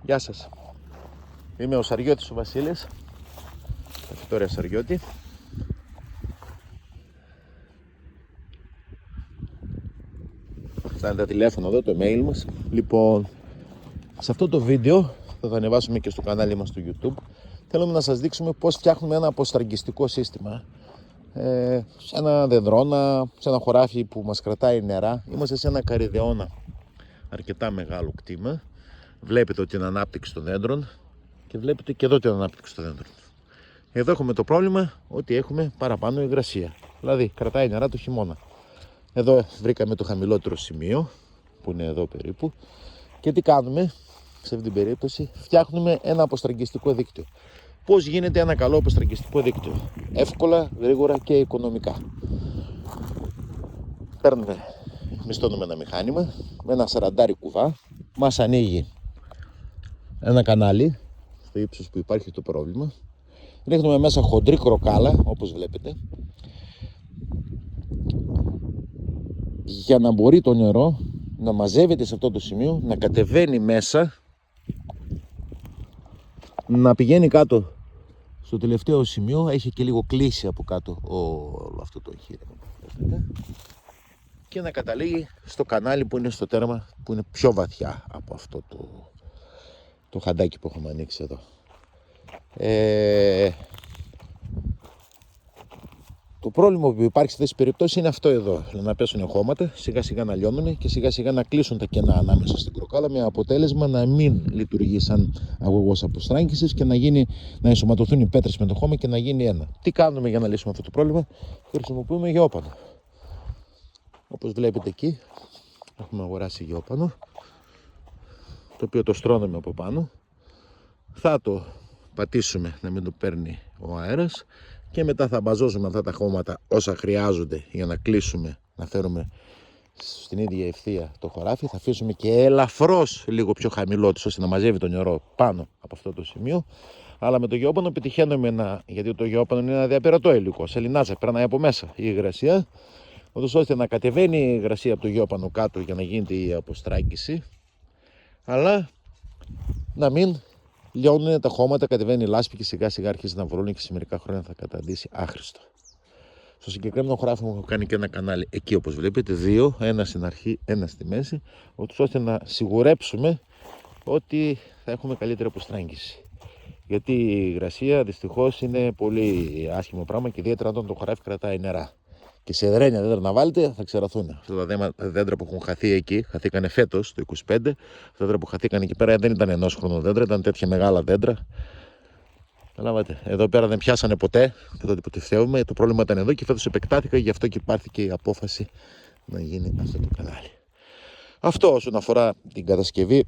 Γεια σας. Είμαι ο Σαριώτης ο Βασίλης, Φυτόρια Σαριώτη. Φτάνει τα τηλέφωνα εδώ, το email μας. Λοιπόν, σε αυτό το βίντεο θα το ανεβάσουμε και στο κανάλι μας στο YouTube. Θέλουμε να σας δείξουμε πώς φτιάχνουμε ένα αποστραγγιστικό σύστημα. Σε ένα δεντρώνα, σε ένα χωράφι που μας κρατάει νερά. Είμαστε σε ένα καρυδεώνα αρκετά μεγάλο κτήμα. Βλέπετε ότι είναι ανάπτυξη των δέντρων και βλέπετε και εδώ την ανάπτυξη των δέντρων. Εδώ έχουμε το πρόβλημα ότι έχουμε παραπάνω υγρασία. Δηλαδή κρατάει νερά το χειμώνα. Εδώ βρήκαμε το χαμηλότερο σημείο που είναι εδώ περίπου. Και τι κάνουμε σε αυτή την περίπτωση? Φτιάχνουμε ένα αποστραγγιστικό δίκτυο. Πώς γίνεται ένα καλό αποστραγγιστικό δίκτυο? Εύκολα, γρήγορα και οικονομικά. Μισθώνουμε ένα μηχάνημα με ένα 40 κουβά. Μας ανοίγει ένα κανάλι στο ύψος που υπάρχει το πρόβλημα. Ρίχνουμε μέσα χοντρή κροκάλα, όπως βλέπετε, για να μπορεί το νερό να μαζεύεται σε αυτό το σημείο, να κατεβαίνει μέσα, να πηγαίνει κάτω στο τελευταίο σημείο. Έχει και λίγο κλείσει από κάτω όλο αυτό το εγχείρημα και να καταλήγει στο κανάλι που είναι στο τέρμα, που είναι πιο βαθιά από αυτό το χαντάκι που έχουμε ανοίξει εδώ. Το πρόβλημα που υπάρχει σε αυτές τις περιπτώσεις είναι αυτό εδώ. Να πέσουν χώματα, σιγά σιγά να λιώνουν και σιγά σιγά να κλείσουν τα κενά ανάμεσα στην κροκάλα, με αποτέλεσμα να μην λειτουργεί σαν αγωγός αποστράγγισης και να ενσωματωθούν οι πέτρες με το χώμα και να γίνει ένα. Τι κάνουμε για να λύσουμε αυτό το πρόβλημα? Χρησιμοποιούμε γεώπανο. Όπως βλέπετε εκεί, έχουμε αγοράσει γεώπανο, το οποίο το στρώνουμε από πάνω. Θα το πατήσουμε να μην το παίρνει ο αέρας και μετά θα μπαζώσουμε αυτά τα χώματα όσα χρειάζονται για να κλείσουμε, να φέρουμε στην ίδια ευθεία το χωράφι. Θα αφήσουμε και ελαφρώς λίγο πιο χαμηλό της, ώστε να μαζεύει το νερό πάνω από αυτό το σημείο. Αλλά με το γεώπανο πετυχαίνουμε γιατί το γεώπανο είναι ένα διαπερατό υλικό, σελινάζα, περνάει από μέσα η υγρασία, ώστε να κατεβαίνει η υγρασία από το γεώπανο κάτω για να γίνεται η αποστράγγιση, αλλά να μην λιώνουν τα χώματα, κατεβαίνει η λάσπη και σιγά σιγά αρχίζει να βρώνει και σε μερικά χρόνια θα καταντήσει άχρηστο. Στο συγκεκριμένο χωράφι μου έχω κάνει και ένα κανάλι εκεί, όπως βλέπετε, δύο, ένα στην αρχή, ένα στη μέση, ώστε να σιγουρέψουμε ότι θα έχουμε καλύτερη αποστράγγιση. Γιατί η υγρασία δυστυχώς είναι πολύ άσχημο πράγμα και ιδιαίτερα όταν το χωράφι κρατάει νερά. Και σε δρένια δέντρα να βάλετε θα ξεραθούν. Αυτά τα δέντρα που έχουν χαθεί εκεί, χαθήκανε φέτος το 25. Αυτά τα δέντρα που χαθήκανε εκεί πέρα δεν ήταν ενός χρόνου δέντρα, ήταν τέτοια μεγάλα δέντρα. Καταλάβατε, εδώ πέρα δεν πιάσανε ποτέ, δεν το υποτιθεύουμε. Το πρόβλημα ήταν εδώ και φέτος επεκτάθηκα, γι' αυτό και υπάρχει και η απόφαση να γίνει αυτό το κανάλι. Αυτό όσον αφορά την κατασκευή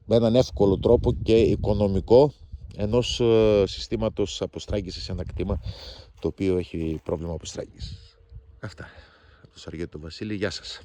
με έναν εύκολο τρόπο και οικονομικό ενός συστήματος αποστράγγισης σε ένα κτήμα το οποίο έχει πρόβλημα αποστράγγισης. Αυτά. Το Σαριώτη του Βασίλη. Γεια σας.